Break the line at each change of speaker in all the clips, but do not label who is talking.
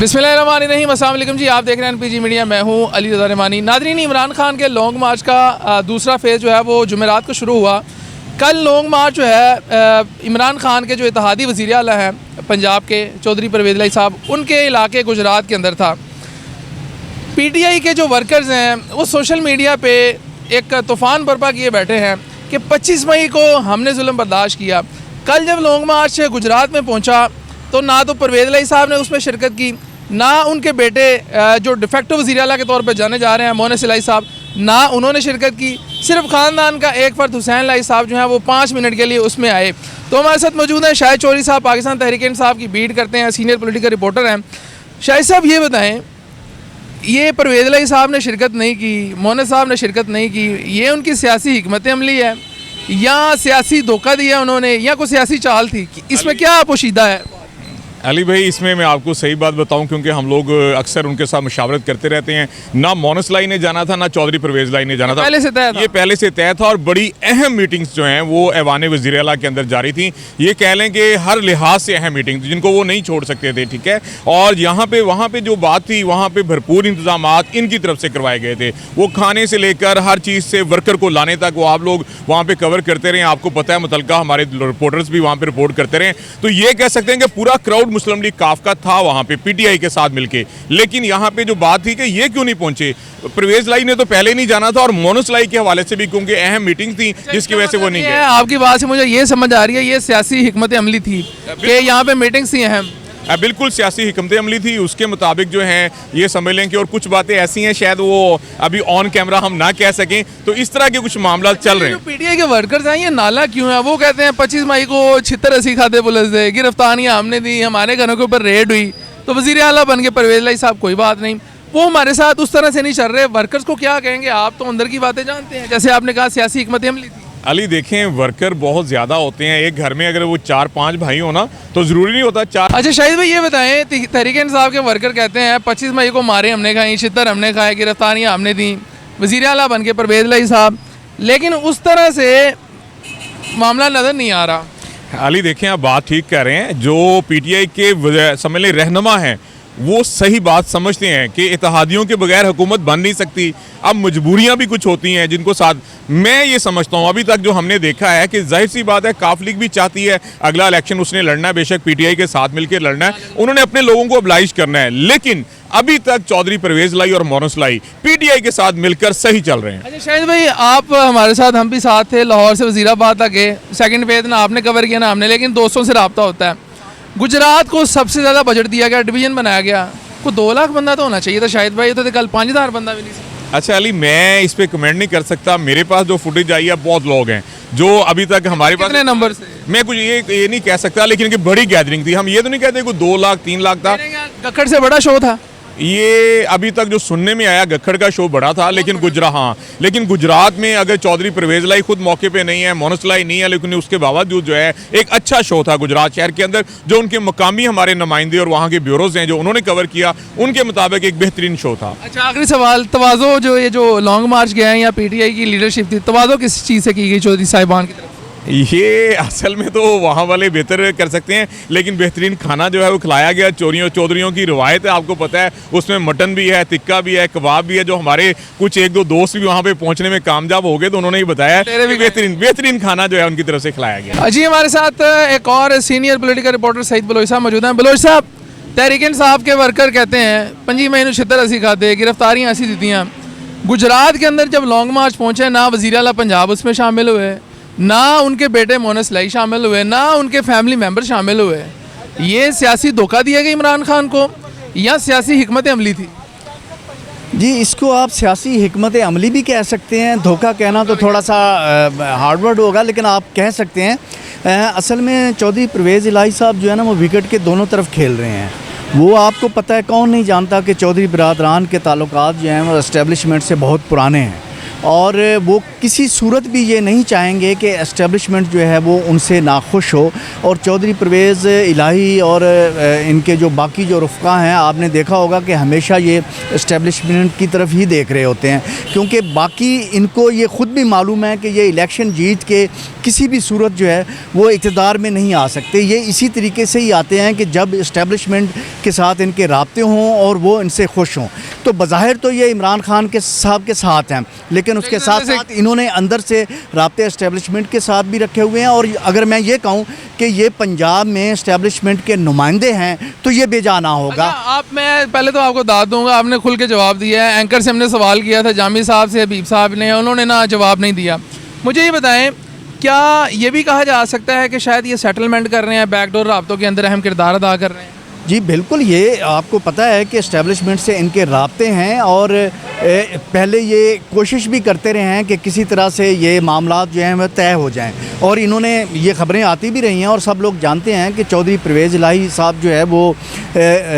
बिस्मिल्लाहिर्रहमानिर्रहीम। अस्सलाम वालेकुम जी, आप देख रहे हैं एनपीजी मीडिया। मैं हूं अली रज़ा रहमानी। नाज़रीन, इमरान खान के लॉन्ग मार्च का दूसरा फेज़ जो है वो जुमेरात को शुरू हुआ। कल लॉन्ग मार्च जो है इमरान खान के जो इत्तेहादी वज़ीर आला हैं पंजाब के चौधरी परवेज़ इलाही साहब, उनके इलाके गुजरात के अंदर था। पीटीआई के जो वर्कर्स हैं वो सोशल मीडिया पे एक तूफ़ान बर्पा किए बैठे हैं कि 25 मई को हमने जुल्म बर्दाश्त किया। कल जब लॉन्ग मार्च गुजरात में पहुंचा तो ना तो परवेज़ इलाही साहब ने उसमें शिरकत की, ना उनके बेटे जो डिफेक्टिव वज़ीर आला के तौर पर जाने जा रहे हैं मोहनिस इलाही साहब, ना उन्होंने शिरकत की। सिर्फ ख़ानदान का एक फ़र्द हुसैन इलाही साहब जो हैं वो 5 मिनट के लिए उसमें आए। तो हमारे साथ मौजूद हैं शाहिद चौधरी साहब, पाकिस्तान तहरीक इंसाफ की बीट करते हैं, सीनियर पॉलिटिकल रिपोर्टर हैं। शाहिद साहब, ये बताएँ, ये परवेज़ इलाही साहब ने शिरकत नहीं की, मोहनिस साहब ने शिरकत नहीं की, ये उनकी सियासी हिकमत अमली है या सियासी धोखा दिया उन्होंने या कोई सियासी चाल थी? इसमें क्या पोशीदा है?
अली भाई, इसमें मैं आपको सही बात बताऊं, क्योंकि हम लोग अक्सर उनके साथ मुशावरत करते रहते हैं। ना मोहनिस इलाही ने जाना था, ना चौधरी परवेज़ इलाही ने जाना था।
पहले से तय था।
ये पहले से तय था और बड़ी अहम मीटिंग्स जो हैं वो ऐवान वज़ीर आला के अंदर जारी थी। ये कह लें कि हर लिहाज से अहम मीटिंग जिनको वो नहीं छोड़ सकते थे, ठीक है। और यहाँ पे वहाँ पे जो बात थी, वहाँ पे भरपूर इंतजाम इनकी तरफ से करवाए गए थे। वो खाने से लेकर हर चीज़ से वर्कर को लाने तक वो आप लोग वहाँ पे कवर करते रहे। आपको पता है, मुतलका हमारे रिपोर्टर्स भी वहाँ पे रिपोर्ट करते रहे। तो ये कह सकते हैं कि पूरा क्राउड मुस्लिम लीग काफ था वहां पे पीटीआई के साथ मिलके। लेकिन यहां पे जो बात थी कि ये क्यों नहीं पहुंचे, परवेज़ इलाही ने तो पहले नहीं जाना था और मोहनिस इलाही के हवाले से भी, क्योंकि अहम मीटिंग थी जिसकी वजह से वो नहीं गए।
आपकी बात से मुझे ये समझ आ रही है, ये सियासी हिकमत अमली थी कि यहाँ पे मीटिंग्स थी अहम।
बिल्कुल सियासी हिकमत अमली थी, उसके मुताबिक जो है ये समझ लें कि, और कुछ बातें ऐसी हैं शायद वो अभी ऑन कैमरा हम ना कह सकें। तो इस तरह के कुछ मामला चल रहे हैं।
पीटीआई के वर्कर्स हैं, ये नाला क्यों है? वो कहते हैं 25 मई को 76-80 खाते पुलिस दे, गिरफ्तारियां हमने दी, हमारे घरों के ऊपर रेड हुई, तो वज़ीर आला बन के परवेज़ इलाही साहब कोई बात नहीं। वो हमारे साथ उस तरह से नहीं चल रहे। वर्कर्स को क्या कहेंगे? आप तो अंदर की बातें जानते हैं, जैसे आपने कहा सियासी हिकमत अमली थी।
अली देखें, वर्कर बहुत ज़्यादा होते हैं। एक घर में अगर वो 4-5 भाई हो ना, तो ज़रूरी नहीं होता 4।
अच्छा शाहिद भाई, ये बताएं, तहरीक इंसाफ के वर्कर कहते हैं 25 मई को मारे हमने खाई, छितर हमने खाए, गिरफ्तारियाँ हमने दी, वज़ीर आला बन के परवेज़ इलाही साहब, लेकिन उस तरह से मामला नज़र नहीं आ रहा।
अली देखें, आप बात ठीक कह रहे हैं। जो पीटीआई के समझ लें रहनुमा हैं, वो सही बात समझते हैं कि इत्तेहादियों के बगैर हुकूमत बन नहीं सकती। अब मजबूरियां भी कुछ होती हैं जिनको साथ, मैं ये समझता हूँ अभी तक जो हमने देखा है कि जाहिर सी बात है, काफ लीग भी चाहती है अगला इलेक्शन उसने लड़ना है, बेशक पीटीआई के साथ मिलकर लड़ना है, उन्होंने अपने लोगों को oblige करना है। लेकिन अभी तक चौधरी परवेज़ इलाही और मोहनिस इलाही पीटीआई के साथ मिलकर सही चल रहे हैं।
अच्छा शाहिद भाई, आप हमारे साथ, हम भी साथ थे, लाहौर से वज़ीराबाद तक गए, सेकंड फेज ना आपने कवर किया ना हमने, लेकिन दोस्तों से रब्ता होता है। गुजरात को सबसे ज़्यादा बजट दिया गया, डिवीजन बनाया गया, को 2 लाख बंदा तो होना चाहिए था शाहिद भाई, तो कल 5000 बंदा भी नहीं।
अच्छा अली, मैं इस पे कमेंट नहीं कर सकता। मेरे पास जो फुटेज आई है, बहुत लोग हैं जो अभी तक हमारे पास।
कितने नंबर से? मैं
कुछ ये नहीं कह सकता, लेकिन कि बड़ी गैदरिंग थी। हम ये तो नहीं कहते कोई 2 लाख 3 लाख था।
गखड़ से बड़ा शो था
ये अभी तक जो सुनने में आया, गखड़ का शो बड़ा था, लेकिन लेकिन गुजरात में अगर चौधरी परवेज़ इलाही खुद मौके पे नहीं है, मोहनिस इलाही नहीं है, लेकिन उसके बावजूद जो है एक अच्छा शो था गुजरात शहर के अंदर। जो उनके मकामी हमारे नुमाइंदे और वहाँ के ब्यूरोज हैं जो उन्होंने कवर किया, उनके मुताबिक एक बेहतरीन शो था।
अच्छा, आखिरी सवाल, तवाज़ो जो ये जो लॉन्ग मार्च गया है या पीटीआई की लीडरशिप थी, तवाज़ो किस चीज़ से की गई चौधरी साहिबान की तरफ?
ये असल में तो वहाँ वाले बेहतर कर सकते हैं, लेकिन बेहतरीन खाना जो है वो खिलाया गया। चौधरियों की रवायत है, आपको पता है, उसमें मटन भी है, टिक्का भी है, कबाब भी है। जो हमारे कुछ 1-2 दोस्त भी वहाँ पे पहुँचने में कामयाब हो गए, तो उन्होंने ही बताया बेहतरीन खाना जो है उनकी तरफ से खिलाया गया।
जी, हमारे साथ एक और senior political reporter Saeed Baloch साहब मौजूद हैं। बलोच साहब, तहरीक इंसाफ के वर्कर कहते हैं 25 मई को 76-80 खाते, गिरफ्तारियाँ ऐसी दी हैं। गुजरात के अंदर जब लॉन्ग मार्च पहुँचे, ना वज़ीर आला पंजाब उसमें शामिल हुए, ना उनके बेटे मोहनिस इलाही शामिल हुए, ना उनके फैमिली मेंबर शामिल हुए। ये सियासी धोखा दिया गया इमरान खान को या सियासी हिकमत अमली थी?
जी, इसको आप सियासी हिकमत अमली भी कह सकते हैं। धोखा कहना तो थोड़ा सा हार्ड वर्ड होगा, लेकिन आप कह सकते हैं। असल में चौधरी परवेज़ इलाही साहब जो है ना, वो विकेट के दोनों तरफ खेल रहे हैं। वो आपको पता है, कौन नहीं जानता कि चौधरी बिरादरान के ताल्लुकात जो हैं वो एस्टेब्लिशमेंट से बहुत पुराने हैं। और वो किसी सूरत भी ये नहीं चाहेंगे कि एस्टेब्लिशमेंट जो है वो उनसे नाखुश हो। और चौधरी परवेज़ इलाही और इनके जो बाकी जो रफ़्क़ा हैं, आपने देखा होगा कि हमेशा ये एस्टेब्लिशमेंट की तरफ ही देख रहे होते हैं, क्योंकि बाकी इनको ये ख़ुद भी मालूम है कि ये इलेक्शन जीत के किसी भी सूरत जो है वो इक़्तिदार में नहीं आ सकते। ये इसी तरीके से ही आते हैं कि जब इस्टेब्लिशमेंट के साथ इनके राब्ते हों और वो इनसे खुश हों। तो बज़ाहिर तो ये इमरान खान के साहब के साथ हैं, लेकिन उसके साथ साथ इन्होंने अंदर से राब्ते इस्टेब्लिशमेंट के साथ भी रखे हुए हैं। और अगर मैं ये कहूँ कि ये पंजाब में इस्टेब्लिशमेंट के नुमाइंदे हैं तो ये बेजाना होगा।
मैं पहले तो आपको दाद दूंगा, आपने खुल के जवाब दिया है। एंकर से हमने सवाल किया था, जामी साहब से, हबीब साहब ने, उन्होंने ना जवाब नहीं दिया। मुझे ये बताएं, क्या ये भी कहा जा सकता है कि शायद ये सेटलमेंट कर रहे हैं, बैकडोर राब्तों के अंदर अहम किरदार अदा कर रहे हैं?
जी बिल्कुल, ये आपको पता है कि इस्टेब्लिशमेंट से इनके राब्ते हैं और पहले ये कोशिश भी करते रहे हैं कि किसी तरह से ये मामला जो हैं वह तय हो जाएं। और इन्होंने ये ख़बरें आती भी रही हैं और सब लोग जानते हैं कि चौधरी परवेज़ इलाही साहब जो है वो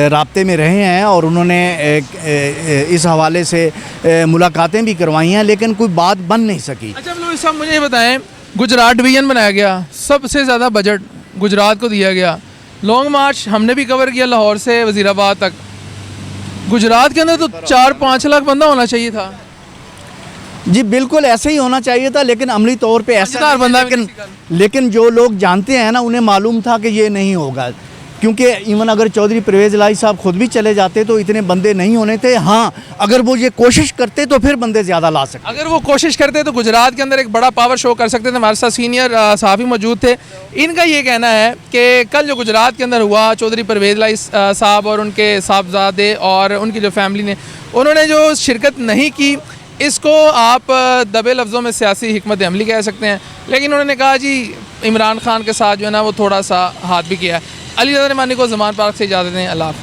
राब्ते में रहे हैं और उन्होंने इस हवाले से मुलाकातें भी करवाई हैं, लेकिन कोई बात बन नहीं सकी।
अच्छा लुईस साहब, मुझे ये बताएं, गुजरात डिवीज़न बनाया गया, सबसे ज़्यादा बजट गुजरात को दिया गया। लॉन्ग मार्च हमने भी कवर किया, लाहौर से वज़ीराबाद तक। गुजरात के अंदर तो 4-5 लाख बंदा होना चाहिए था।
जी बिल्कुल ऐसे ही होना चाहिए था, लेकिन अमली तौर पे ऐसा
बंदा,
लेकिन जो लोग जानते हैं ना, उन्हें मालूम था कि ये नहीं होगा, क्योंकि इवन अगर चौधरी परवेज़ इलाही साहब खुद भी चले जाते तो इतने बंदे नहीं होने थे। हाँ, अगर वो ये कोशिश करते तो फिर बंदे ज़्यादा ला सकते।
अगर वो कोशिश करते तो गुजरात के अंदर एक बड़ा पावर शो कर सकते थे। हमारे साथ सीनियर साहबी मौजूद थे, इनका ये कहना है कि कल जो गुजरात के अंदर हुआ, चौधरी परवेज़ इलाही साहब और उनके साहबजादे और उनकी जो फैमिली ने, उन्होंने जो शिरकत नहीं की, इसको आप दबे लफ्ज़ों में सियासी हिकमत अमली कह सकते हैं। लेकिन उन्होंने कहा जी इमरान खान के साथ जो है ना वो थोड़ा सा हाथ भी किया है। अली रज़ा नमानी को ज़मान पार्क से इजाज़त दें। अल्लाह हाफ़िज़।